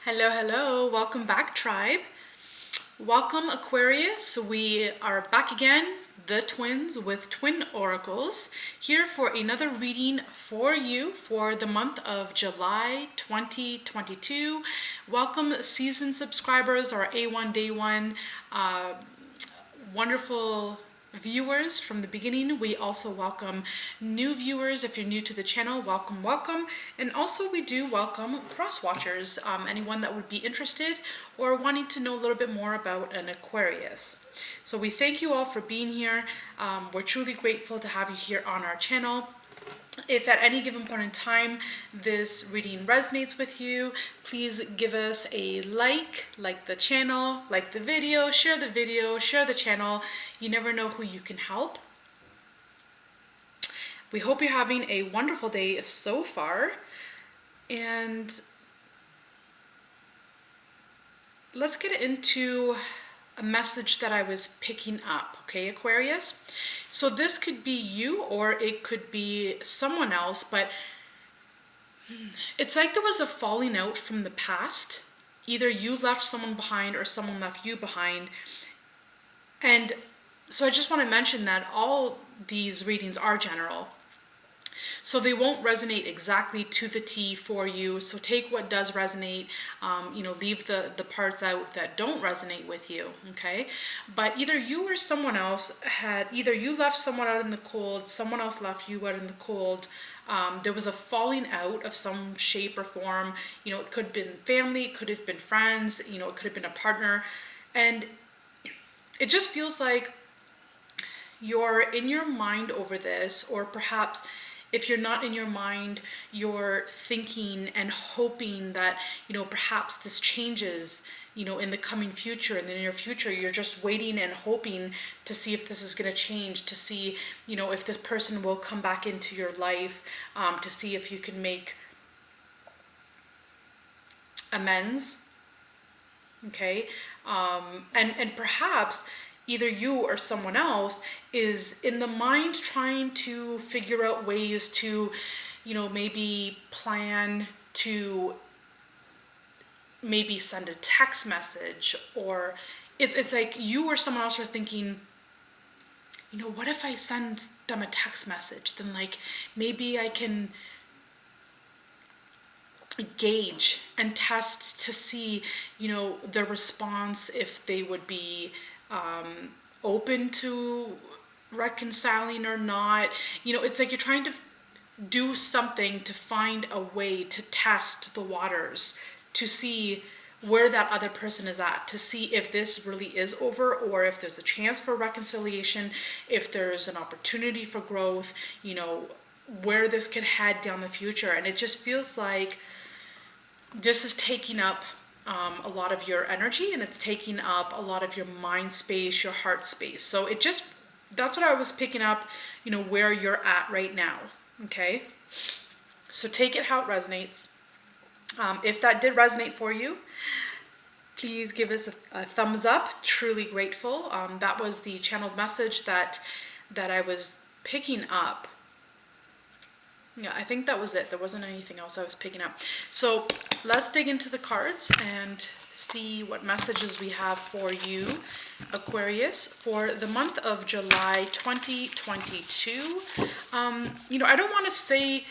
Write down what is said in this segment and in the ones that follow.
Hello, hello. Welcome back, tribe. Welcome, Aquarius. We are back again, the twins with Twin Oracles, here for another reading for you for the month of July 2022. Welcome, seasoned subscribers, or A1 Day 1, wonderful viewers from the beginning. We also welcome new viewers. If you're new to the channel, welcome, welcome. And also we do welcome cross watchers, anyone that would be interested or wanting to know a little bit more about an Aquarius. So we thank you all for being here. We're truly grateful to have you here on our channel. If at any given point in time this reading resonates with you, please give us a like the channel, like the video, share the channel. You never know who you can help. We hope you're having a wonderful day so far. And let's get into a message that I was picking up, okay, Aquarius? So this could be you or it could be someone else, but it's like there was a falling out from the past. Either you left someone behind or someone left you behind. And so I just want to mention that all these readings are general. So they won't resonate exactly to the T for you. So take what does resonate, leave the parts out that don't resonate with you, okay? But either you or someone else either you left someone out in the cold, someone else left you out in the cold. There was a falling out of some shape or form. It could have been family, it could have been friends, it could have been a partner. And it just feels like you're in your mind over this, or perhaps if you're not in your mind, you're thinking and hoping that, perhaps this changes, in the coming future, in the near future. You're just waiting and hoping to see if this is going to change, to see, if this person will come back into your life, to see if you can make amends, okay? And perhaps either you or someone else is in the mind trying to figure out ways to, maybe plan to maybe send a text message, or it's like you or someone else are thinking, what if I send them a text message? Then maybe I can gauge and test to see, their response, if they would be open to reconciling or not. It's like you're trying to do something to find a way to test the waters, to see where that other person is at, to see if this really is over, or if there's a chance for reconciliation, if there's an opportunity for growth, where this could head down the future. And it just feels like this is taking up a lot of your energy, and it's taking up a lot of your mind space, your heart space. So that's what I was picking up, where you're at right now, okay? So take it how it resonates. If that did resonate for you, please give us a thumbs up. Truly grateful. That was the channeled message that I was picking up. Yeah, I think that was it. There wasn't anything else I was picking up. So let's dig into the cards and see what messages we have for you, Aquarius, for the month of July 2022. I don't want to say,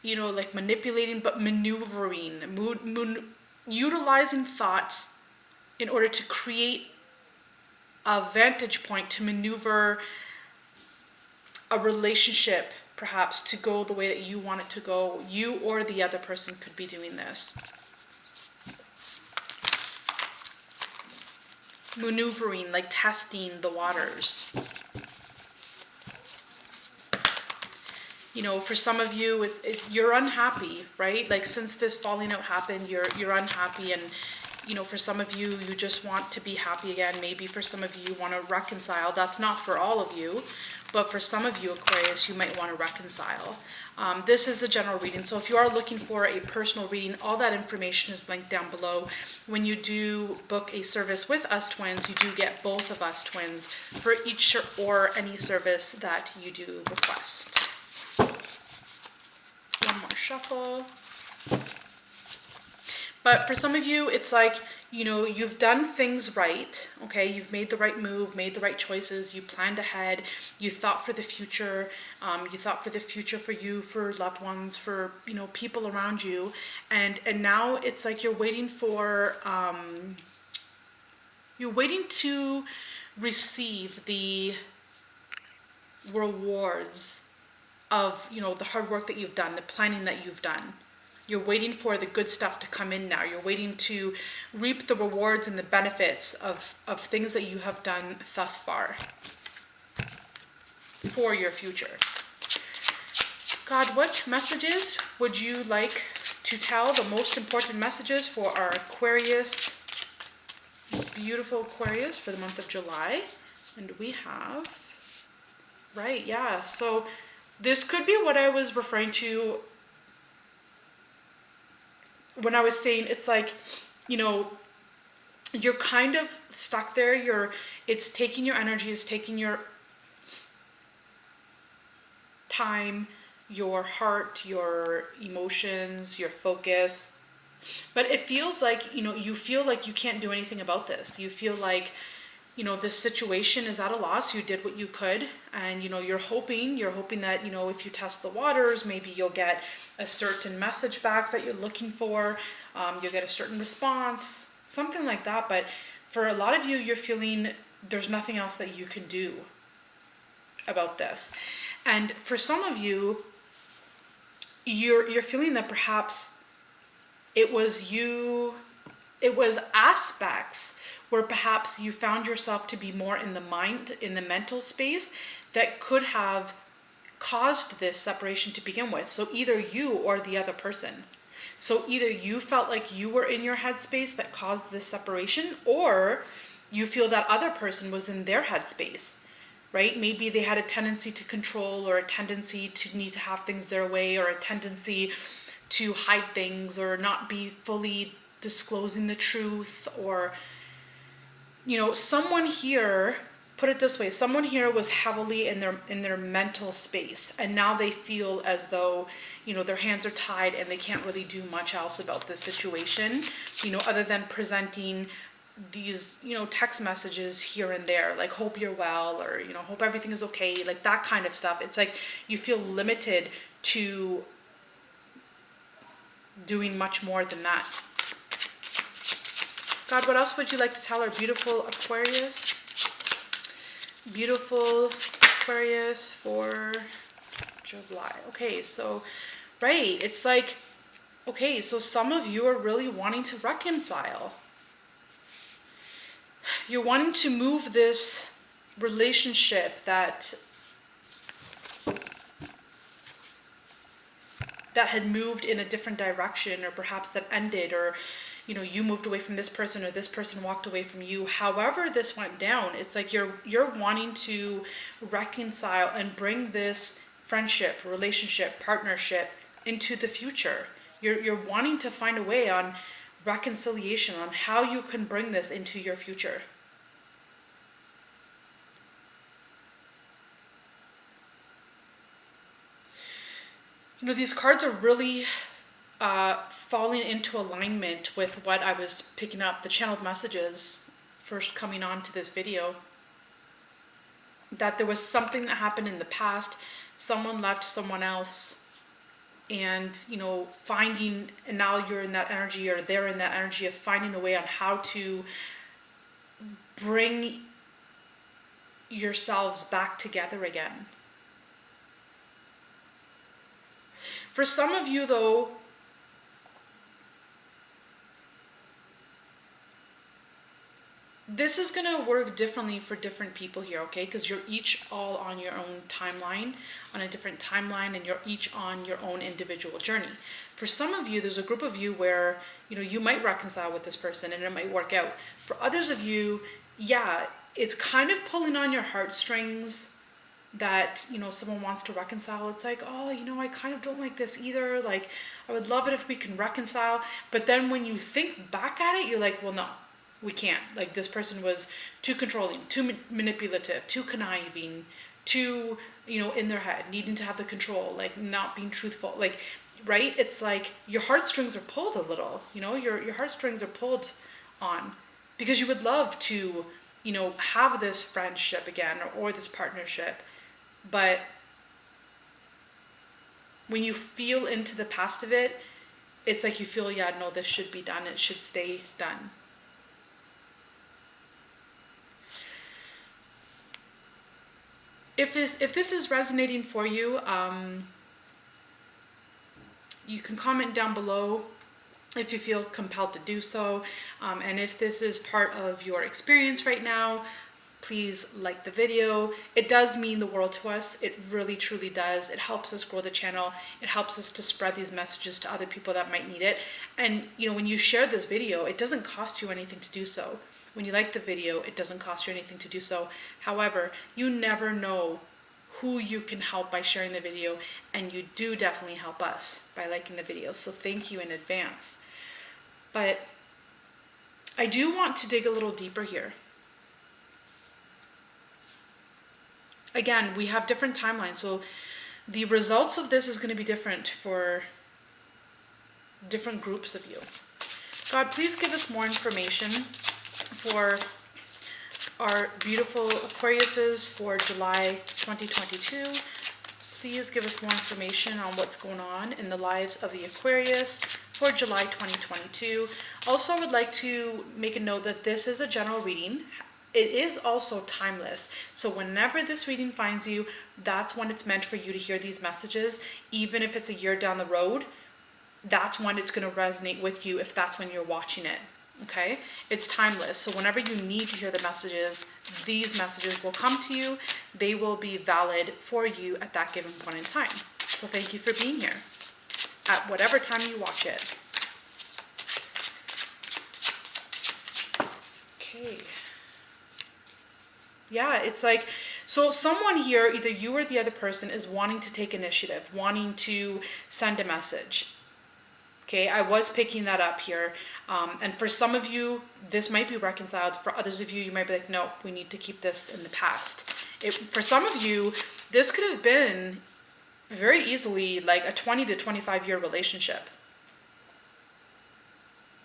like manipulating, but maneuvering, utilizing thoughts in order to create a vantage point to maneuver a relationship, perhaps to go the way that you want it to go. You or the other person could be doing this. Maneuvering, like testing the waters. For some of you, you're unhappy, right? Like since this falling out happened, you're unhappy, and for some of you, you just want to be happy again. Maybe for some of you, you want to reconcile. That's not for all of you. But for some of you, Aquarius, you might want to reconcile. This is a general reading. So if you are looking for a personal reading, all that information is linked down below. When you do book a service with us twins, you do get both of us twins for each or any service that you do request. One more shuffle. But for some of you, it's like, you know, you've done things right, okay? You've made the right move, made the right choices, you planned ahead, you thought for the future, you thought for the future for you, for loved ones, for, you know, people around you. And now it's like you're waiting to receive the rewards of, you know, the hard work that you've done, the planning that you've done. You're waiting for the good stuff to come in now. You're waiting to reap the rewards and the benefits of things that you have done thus far for your future. God, what messages would you like to tell? The most important messages for our Aquarius, beautiful Aquarius, for the month of July. And we have, right, yeah. So this could be what I was referring to when I was saying it's like, you know, you're kind of stuck there. It's taking your energy, it's taking your time, your heart, your emotions, your focus. But it feels like, you know, you feel like you can't do anything about this. You feel like, you know, this situation is at a loss. You did what you could, and, you know, you're hoping that, you know, if you test the waters, maybe you'll get a certain message back that you're looking for. You'll get a certain response, something like that. But for a lot of you, you're feeling there's nothing else that you can do about this. And for some of you, you're feeling that perhaps it was aspects where perhaps you found yourself to be more in the mind, in the mental space, that could have caused this separation to begin with. So either you or the other person. So either you felt like you were in your headspace that caused this separation, or you feel that other person was in their headspace, right? Maybe they had a tendency to control, or a tendency to need to have things their way, or a tendency to hide things, or not be fully disclosing the truth, or, you know, someone here, put it this way, someone here was heavily in their mental space, and now they feel as though, you know, their hands are tied and they can't really do much else about this situation, you know, other than presenting these, you know, text messages here and there, like hope you're well, or, you know, hope everything is okay, like that kind of stuff. It's like you feel limited to doing much more than that. God, what else would you like to tell our beautiful Aquarius? Beautiful Aquarius for July. Okay, so, right, it's like, okay, so some of you are really wanting to reconcile. You're wanting to move this relationship that had moved in a different direction, or perhaps that ended, or, you know, you moved away from this person, or this person walked away from you. However this went down, it's like you're wanting to reconcile and bring this friendship, relationship, partnership into the future. You're wanting to find a way on reconciliation, on how you can bring this into your future. You know, these cards are really falling into alignment with what I was picking up, the channeled messages first coming on to this video. That there was something that happened in the past, someone left someone else, and, you know, finding, and now you're in that energy, or they're in that energy of finding a way on how to bring yourselves back together again. For some of you, though, this is going to work differently for different people here, okay? Because you're each all on your own timeline, on a different timeline, and you're each on your own individual journey. For some of you, there's a group of you where, you know, you might reconcile with this person and it might work out. For others of you, yeah, it's kind of pulling on your heartstrings that, you know, someone wants to reconcile. It's like, oh, you know, I kind of don't like this either. Like, I would love it if we can reconcile. But then when you think back at it, you're like, well, no, we can't. Like, this person was too controlling, too manipulative, too conniving, too, you know, in their head, needing to have the control, like not being truthful. Like, right? It's like your heartstrings are pulled a little, you know, your heartstrings are pulled on, because you would love to, you know, have this friendship again, or this partnership. But when you feel into the past of it, it's like you feel, yeah, no, this should be done. It should stay done. If this is resonating for you, you can comment down below if you feel compelled to do so. And if this is part of your experience right now, please like the video. It does mean the world to us. It really truly does. It helps us grow the channel. It helps us to spread these messages to other people that might need it. And you know, when you share this video, it doesn't cost you anything to do so. When you like the video, it doesn't cost you anything to do so. However, you never know who you can help by sharing the video, and you do definitely help us by liking the video. So thank you in advance. But I do want to dig a little deeper here. Again, we have different timelines, so the results of this is going to be different for different groups of you. God, please give us more information for our beautiful Aquariuses for July 2022. Please give us more information on what's going on in the lives of the Aquarius for July 2022. Also, I would like to make a note that this is a general reading. It is also timeless. So whenever this reading finds you, that's when it's meant for you to hear these messages. Even if it's a year down the road, that's when it's going to resonate with you, if that's when you're watching it. Okay? It's timeless. So whenever you need to hear the messages, these messages will come to you. They will be valid for you at that given point in time. So thank you for being here at whatever time you watch it. Okay. Yeah, it's like, so someone here, either you or the other person, is wanting to take initiative, wanting to send a message. Okay, I was picking that up here. And for some of you, this might be reconciled. For others of you, you might be like, no, we need to keep this in the past. For some of you, this could have been very easily like a 20 to 25 year relationship.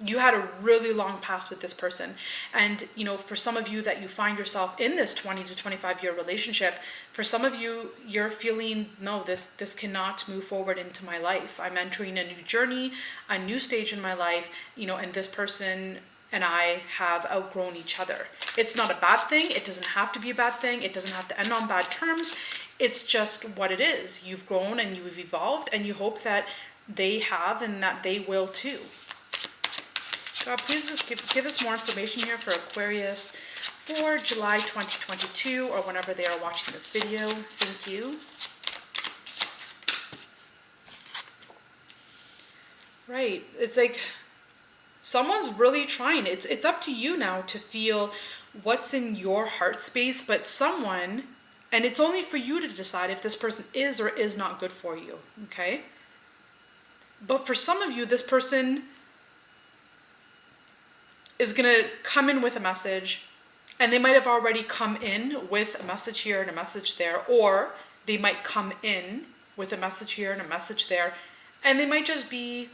You had a really long past with this person. And, you know, for some of you that you find yourself in this 20 to 25 year relationship, for some of you, you're feeling, no, this cannot move forward into my life. I'm entering a new journey, a new stage in my life, you know, and this person and I have outgrown each other. It's not a bad thing. It doesn't have to be a bad thing. It doesn't have to end on bad terms. It's just what it is. You've grown and you've evolved, and you hope that they have and that they will too. God, please just give us more information here for Aquarius for July 2022, or whenever they are watching this video. Thank you. Right. It's like someone's really trying. It's up to you now to feel what's in your heart space, but someone, and it's only for you to decide if this person is or is not good for you, okay? But for some of you, this person is going to come in with a message, and they might have already come in with a message here and a message there, or they might come in with a message here and a message there, and they might just be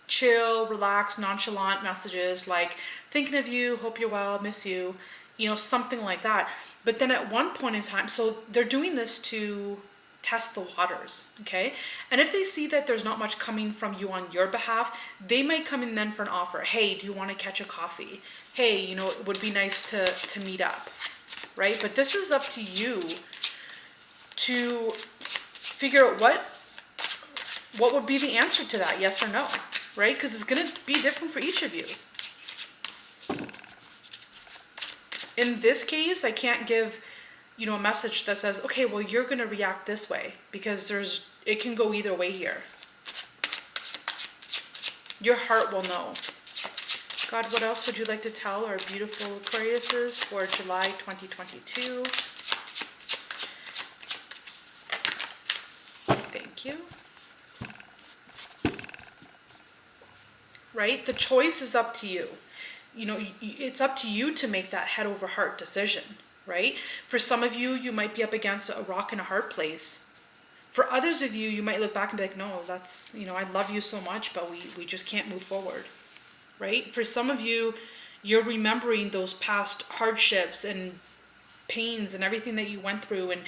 chill, relaxed, nonchalant messages like thinking of you, hope you're well, miss you, you know, something like that. But then at one point in time, so they're doing this to test the waters, okay? And if they see that there's not much coming from you on your behalf, they might come in then for an offer. Hey, do you want to catch a coffee? Hey, you know, it would be nice to meet up, right? But this is up to you to figure out what would be the answer to that, yes or no, right? Because it's going to be different for each of you. In this case, I can't give, you know, a message that says, okay, well, you're going to react this way, because it can go either way here. Your heart will know. God, what else would you like to tell our beautiful Aquariuses for July 2022? Thank you. Right? The choice is up to you. You know, it's up to you to make that head over heart decision, right? For some of you, you might be up against a rock and a hard place. For others of you, you might look back and be like, no, that's, I love you so much, but we just can't move forward, right? For some of you, you're remembering those past hardships and pains and everything that you went through, and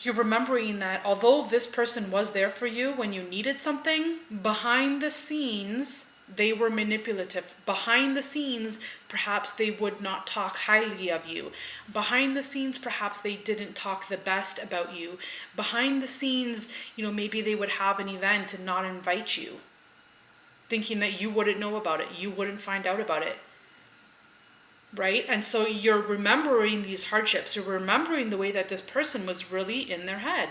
you're remembering that although this person was there for you when you needed something, behind the scenes, they were manipulative. Behind the scenes, perhaps they would not talk highly of you. Behind the scenes, perhaps they didn't talk the best about you. Behind the scenes, maybe they would have an event and not invite you, thinking that you wouldn't know about it, you wouldn't find out about it. Right? And so you're remembering these hardships. You're remembering the way that this person was really in their head.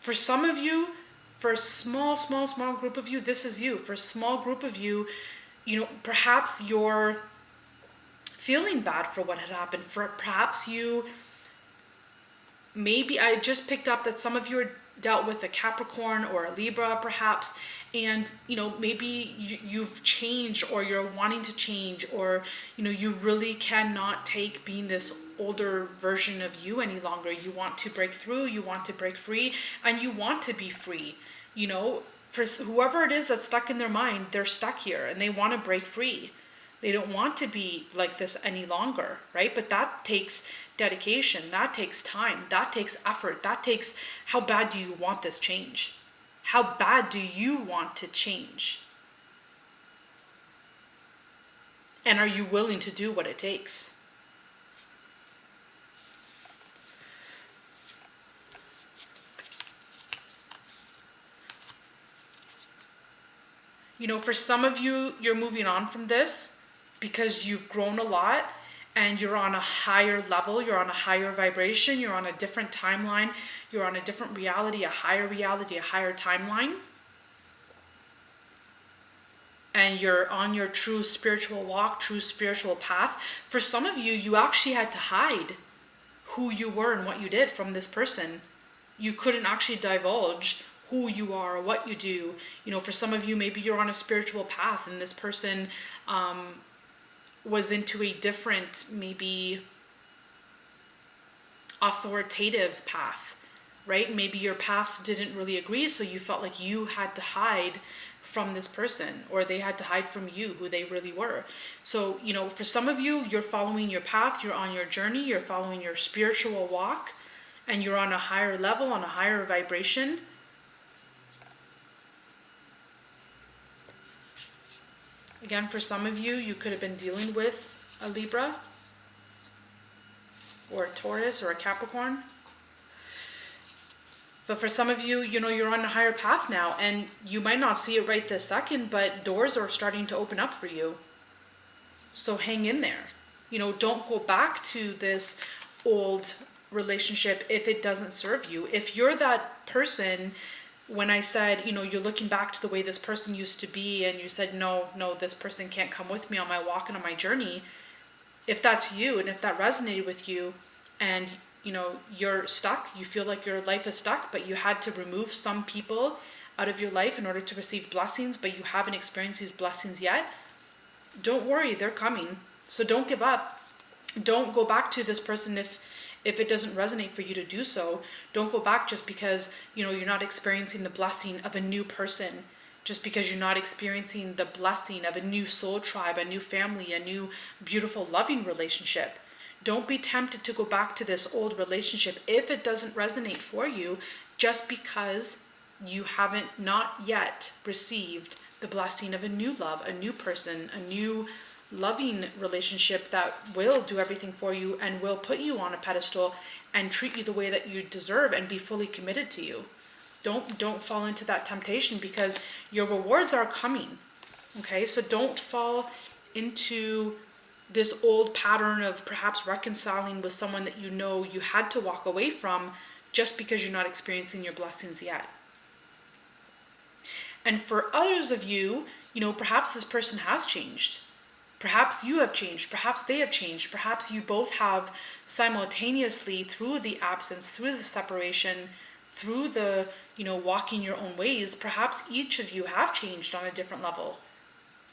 For some of you, for a small group of you, this is you. For a small group of you, perhaps you're feeling bad for what had happened. Perhaps maybe I just picked up that some of you are dealt with a Capricorn or a Libra, perhaps, and maybe you've changed, or you're wanting to change, or you really cannot take being this older version of you any longer. You want to break through, you want to break free, and you want to be free. For whoever it is that's stuck in their mind, they're stuck here and they want to break free. They don't want to be like this any longer, right? But that takes dedication, that takes time, that takes effort, that takes, how bad do you want this change? How bad do you want to change? And are you willing to do what it takes? For some of you, you're moving on from this because you've grown a lot and you're on a higher level, you're on a higher vibration, you're on a different timeline, you're on a different reality, a higher timeline. And you're on your true spiritual walk, true spiritual path. For some of you, you actually had to hide who you were and what you did from this person. You couldn't actually divulge who you are or what you do. For some of you, maybe you're on a spiritual path and this person was into a different, maybe authoritative path, right? Maybe your paths didn't really agree, so you felt like you had to hide from this person, or they had to hide from you who they really were. So, for some of you, you're following your path, you're on your journey, you're following your spiritual walk, and you're on a higher level, on a higher vibration. Again, for some of you, you could have been dealing with a Libra, or a Taurus, or a Capricorn. But for some of you, you're on a higher path now, and you might not see it right this second, but doors are starting to open up for you. So hang in there. Don't go back to this old relationship if it doesn't serve you. If you're that person, when I said, you're looking back to the way this person used to be, and you said, no, this person can't come with me on my walk and on my journey. If that's you, and if that resonated with you, and you're stuck, you feel like your life is stuck, but you had to remove some people out of your life in order to receive blessings, but you haven't experienced these blessings yet, don't worry, they're coming. So don't give up. Don't go back to this person if it doesn't resonate for you to do so. Don't go back just because you're not experiencing the blessing of a new person, just because you're not experiencing the blessing of a new soul tribe, a new family, a new beautiful loving relationship. Don't be tempted to go back to this old relationship if it doesn't resonate for you, just because you haven't not yet received the blessing of a new love, a new person, a new loving relationship that will do everything for you and will put you on a pedestal and treat you the way that you deserve and be fully committed to you. Don't fall into that temptation, because your rewards are coming. Okay, so don't fall into this old pattern of perhaps reconciling with someone that you had to walk away from just because you're not experiencing your blessings yet. And for others of you, perhaps this person has changed. Perhaps you have changed. Perhaps they have changed. Perhaps you both have simultaneously, through the absence, through the separation, through the, walking your own ways, perhaps each of you have changed on a different level,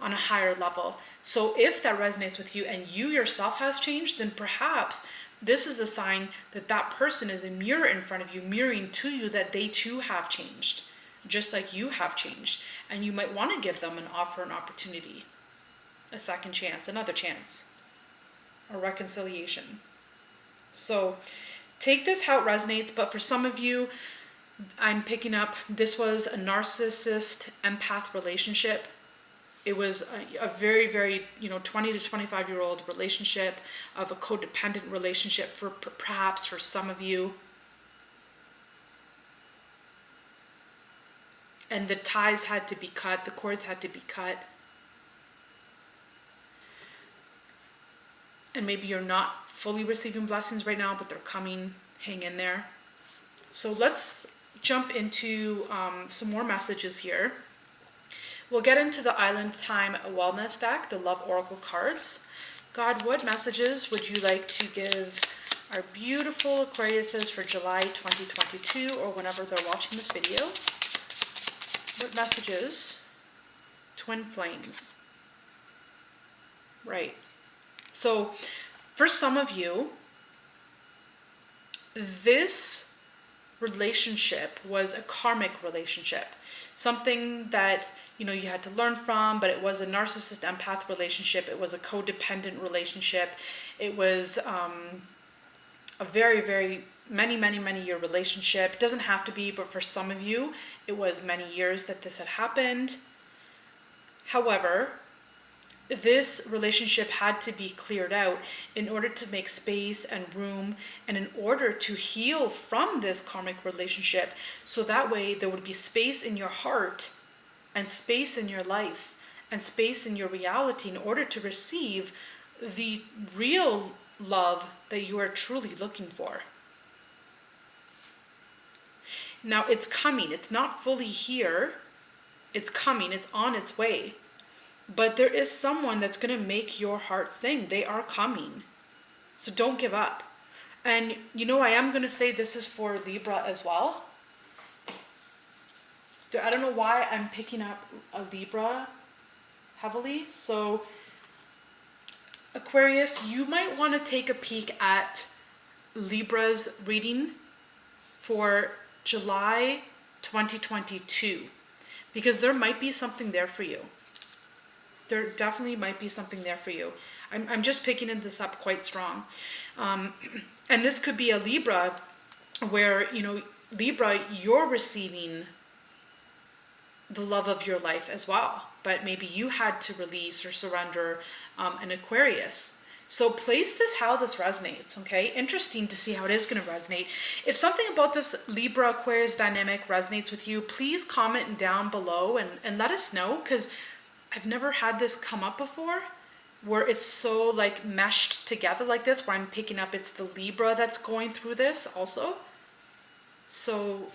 on a higher level. So if that resonates with you and you yourself has changed, then perhaps This is a sign that that person is a mirror in front of you, mirroring to you that they too have changed, just like you have changed. And you might want to give them an offer, an opportunity, a second chance, another chance, a reconciliation. So take this how it resonates, but for some of you, I'm picking up this was a narcissist empath relationship. It was a very, very, 20 to 25-year-old relationship, of a codependent relationship for perhaps for some of you. And the ties had to be cut, the cords had to be cut. And maybe you're not fully receiving blessings right now, but they're coming. Hang in there. So let's jump into some more messages here. We'll get into the Island Time Wellness deck, the Love Oracle cards. God, what messages would you like to give our beautiful Aquariuses for July 2022, or whenever they're watching this video? What messages? Twin flames. Right. So for some of you, this relationship was a karmic relationship. Something that, you had to learn from, but it was a narcissist empath relationship. It was a codependent relationship. It was a very, very many year relationship. It doesn't have to be, but for some of you, it was many years that this had happened. However, this relationship had to be cleared out in order to make space and room, and in order to heal from this karmic relationship, so that way there would be space in your heart and space in your life and space in your reality in order to receive the real love that you are truly looking for. Now it's coming. It's not fully here. It's coming. It's on its way. But there is someone that's going to make your heart sing. They are coming. So don't give up. And I am going to say this is for Libra as well. I don't know why I'm picking up a Libra heavily. So Aquarius, you might want to take a peek at Libra's reading for July 2022, because there might be something there for you. There definitely might be something there for you. I'm just picking this up quite strong. And this could be a Libra where, Libra, you're receiving the love of your life as well. But maybe you had to release or surrender an Aquarius. So place this how this resonates, okay? Interesting to see how it is going to resonate. If something about this Libra Aquarius dynamic resonates with you, please comment down below and let us know, because I've never had this come up before, where it's so like meshed together like this, where I'm picking up it's the Libra that's going through this also. So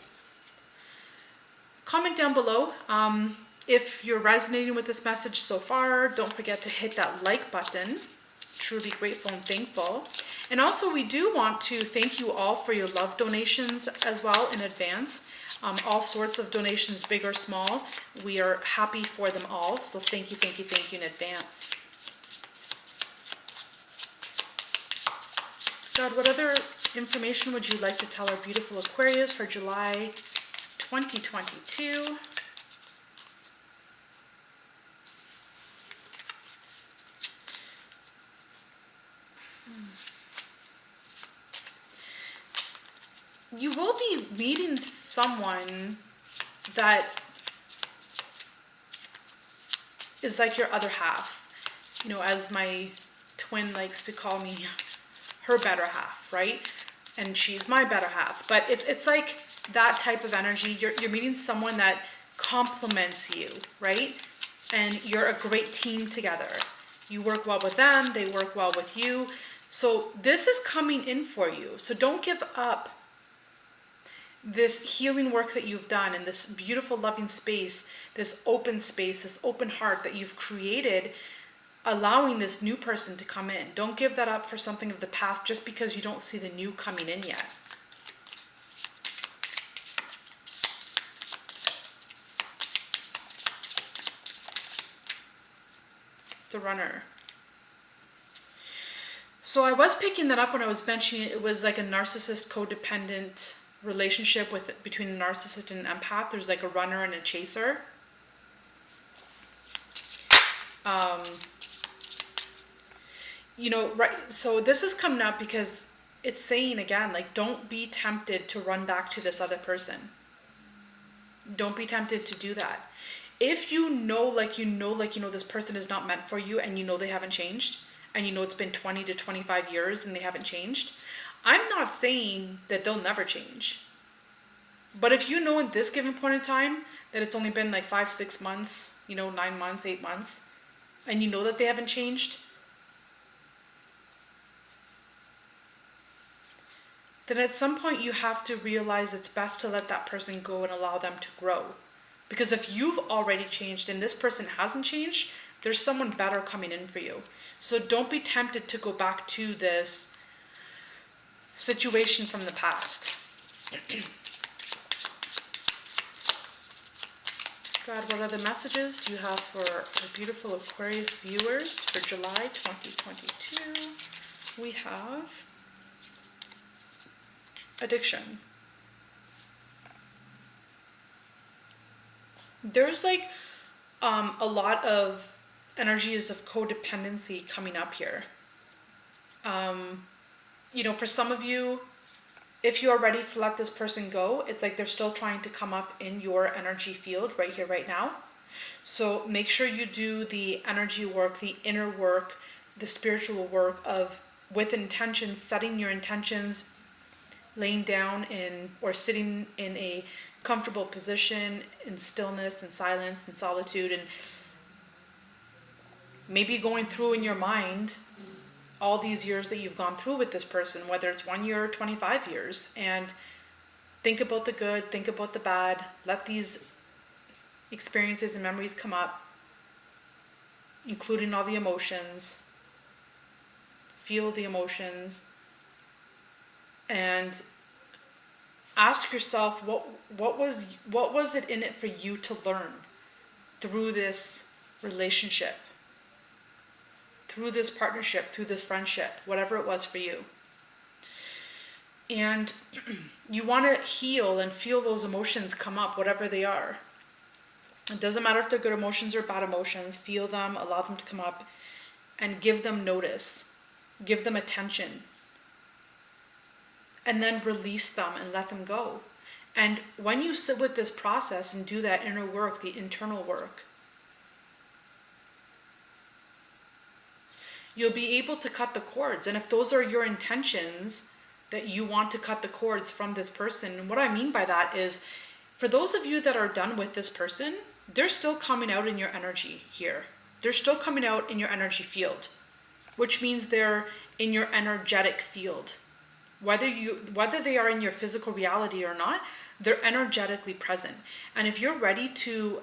comment down below if you're resonating with this message so far. Don't forget to hit that like button. Truly grateful and thankful. And also, we do want to thank you all for your love donations as well in advance. All sorts of donations, big or small. We are happy for them all. So thank you in advance. God, what other information would you like to tell our beautiful Aquarius for July 2022? You will be meeting someone that is like your other half. As my twin likes to call me, her better half, right? And she's my better half. But it's like that type of energy. You're meeting someone that complements you, right? And you're a great team together. You work well with them, they work well with you. So this is coming in for you. So don't give up this healing work that you've done in this beautiful loving space, this open heart that you've created, allowing this new person to come in. Don't give that up for something of the past just because you don't see the new coming in yet. The Runner. So I was picking that up when I was mentioning it was like a narcissist codependent relationship between a narcissist and an empath. There's like a runner and a chaser. Right. So this is coming up because it's saying again, like, don't be tempted to run back to this other person. Don't be tempted to do that. If you know, this person is not meant for you, and you know they haven't changed, and you know it's been 20 to 25 years and they haven't changed, I'm not saying that they'll never change. But if you know in this given point in time that it's only been like 5-6 months, 9 months, 8 months, and you know that they haven't changed, then at some point you have to realize it's best to let that person go and allow them to grow. Because if you've already changed and this person hasn't changed, there's someone better coming in for you. So don't be tempted to go back to this situation from the past. God, what other messages do you have for our beautiful Aquarius viewers for July 2022? We have addiction. There's like a lot of energies of codependency coming up here. For some of you, if you are ready to let this person go, it's like they're still trying to come up in your energy field right here, right now. So make sure you do the energy work, the inner work, the spiritual work with intentions, setting your intentions, laying down or sitting in a comfortable position in stillness and silence and solitude, and maybe going through in your mind all these years that you've gone through with this person, whether it's 1 year or 25 years, and think about the good, think about the bad, let these experiences and memories come up, including all the emotions, feel the emotions, and ask yourself what was it in it for you to learn through this relationship, through this partnership, through this friendship, whatever it was for you. And you want to heal and feel those emotions come up, whatever they are. It doesn't matter if they're good emotions or bad emotions. Feel them, allow them to come up, and give them notice, give them attention, and then release them and let them go. And when you sit with this process and do that inner work, the internal work, you'll be able to cut the cords. And if those are your intentions, that you want to cut the cords from this person, and what I mean by that is, for those of you that are done with this person, they're still coming out in your energy here. They're still coming out in your energy field, which means they're in your energetic field. Whether they are in your physical reality or not, they're energetically present. And if you're ready to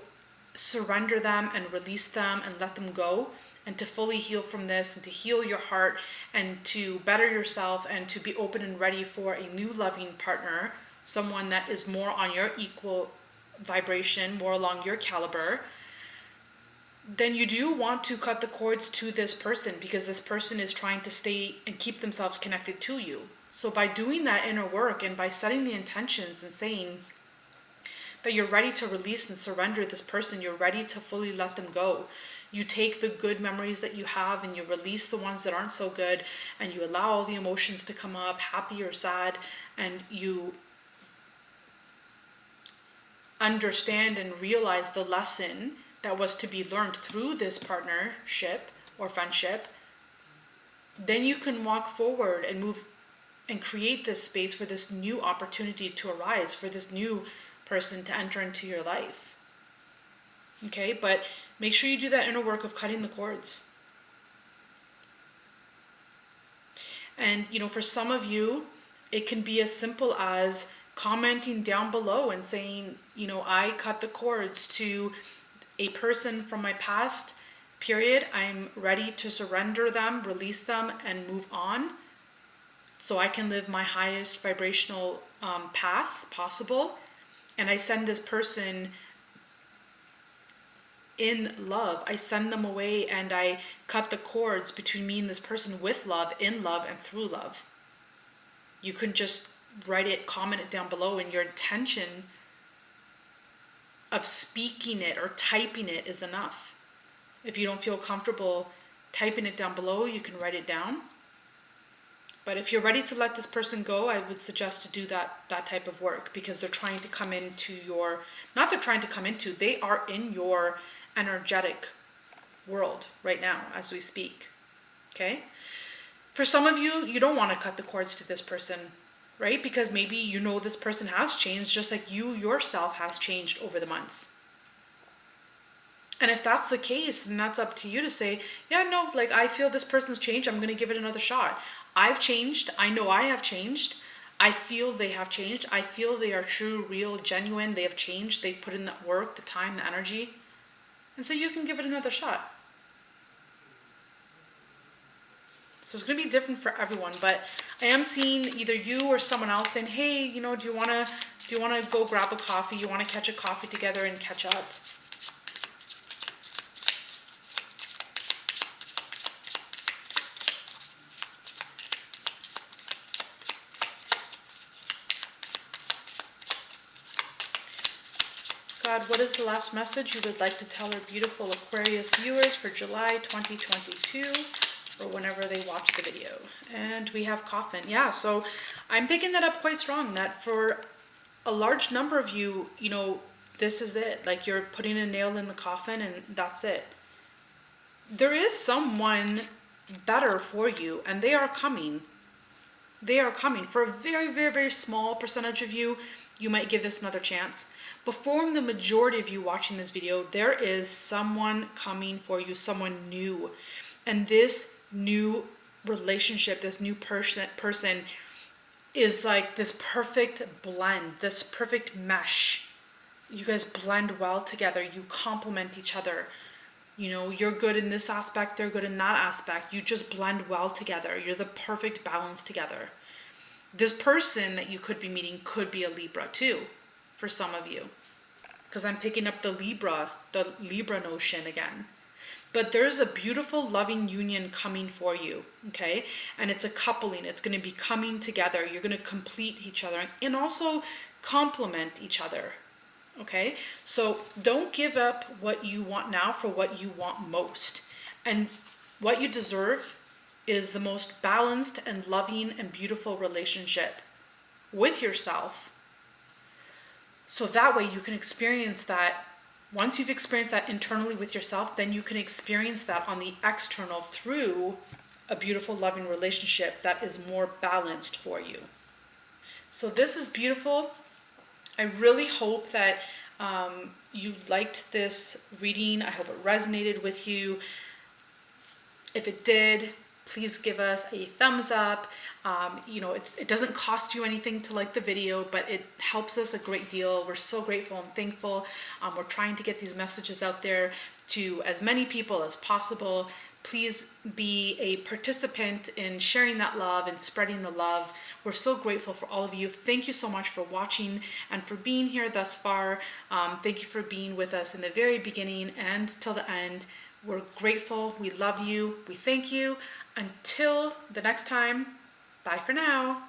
surrender them and release them and let them go, and to fully heal from this, and to heal your heart, and to better yourself, and to be open and ready for a new loving partner, someone that is more on your equal vibration, more along your caliber, then you do want to cut the cords to this person, because this person is trying to stay and keep themselves connected to you. So by doing that inner work and by setting the intentions and saying that you're ready to release and surrender this person, you're ready to fully let them go. You take the good memories that you have and you release the ones that aren't so good, and you allow all the emotions to come up, happy or sad, and you understand and realize the lesson that was to be learned through this partnership or friendship. Then you can walk forward and move and create this space for this new opportunity to arise, for this new person to enter into your life. Okay, but make sure you do that inner work of cutting the cords. And, for some of you, it can be as simple as commenting down below and saying, I cut the cords to a person from my past, period. I'm ready to surrender them, release them, and move on, so I can live my highest vibrational path possible. And I send this person in love. I send them away and I cut the cords between me and this person with love, in love, and through love. You can just write it, comment it down below, and your intention of speaking it or typing it is enough. If you don't feel comfortable typing it down below, you can write it down. But if you're ready to let this person go, I would suggest to do that type of work, because they're trying to come into your, not they're trying to come into, they are in your energetic world right now as we speak. Okay? For some of you, you don't want to cut the cords to this person, right? Because maybe you know this person has changed, just like you yourself has changed over the months. And if that's the case, then that's up to you to say, yeah, no, like I feel this person's changed, I'm going to give it another shot. I've changed. I know I have changed. I feel they have changed. I feel they are true, real, genuine. They have changed. They've put in that work, the time, the energy. And so you can give it another shot. So it's going to be different for everyone, but I am seeing either you or someone else saying, hey, you know, do you want to go grab a coffee? You want to catch a coffee together and catch up? God, what is the last message you would like to tell our beautiful Aquarius viewers for July 2022, or whenever they watch the video? And we have coffin. Yeah, so I'm picking that up quite strong, that for a large number of you, you know, this is it. Like, you're putting a nail in the coffin and that's it. There is someone better for you, and they are coming. They are coming. For a very, very, very small percentage of you, you might give this another chance. But for the majority of you watching this video, there is someone coming for you, someone new. And this new relationship, this new person is like this perfect blend, this perfect mesh. You guys blend well together. You complement each other. You know, you're good in this aspect, they're good in that aspect. You just blend well together. You're the perfect balance together. This person that you could be meeting could be a Libra too, for some of you, because I'm picking up the Libra notion again. But there's a beautiful loving union coming for you, okay? And it's a coupling. It's going to be coming together. You're going to complete each other and also complement each other, okay? So don't give up what you want now for what you want most. And what you deserve is the most balanced and loving and beautiful relationship with yourself. So that way you can experience that. Once you've experienced that internally with yourself, then you can experience that on the external through a beautiful, loving relationship that is more balanced for you. So this is beautiful. I really hope that you liked this reading. I hope it resonated with you. If it did, please give us a thumbs up. You know, it doesn't cost you anything to like the video, but it helps us a great deal. We're so grateful and thankful. We're trying to get these messages out there to as many people as possible. Please be a participant in sharing that love and spreading the love. We're so grateful for all of you. Thank you so much for watching and for being here thus far. Thank you for being with us in the very beginning and till the end. We're grateful. We love you. We thank you. Until the next time, bye for now.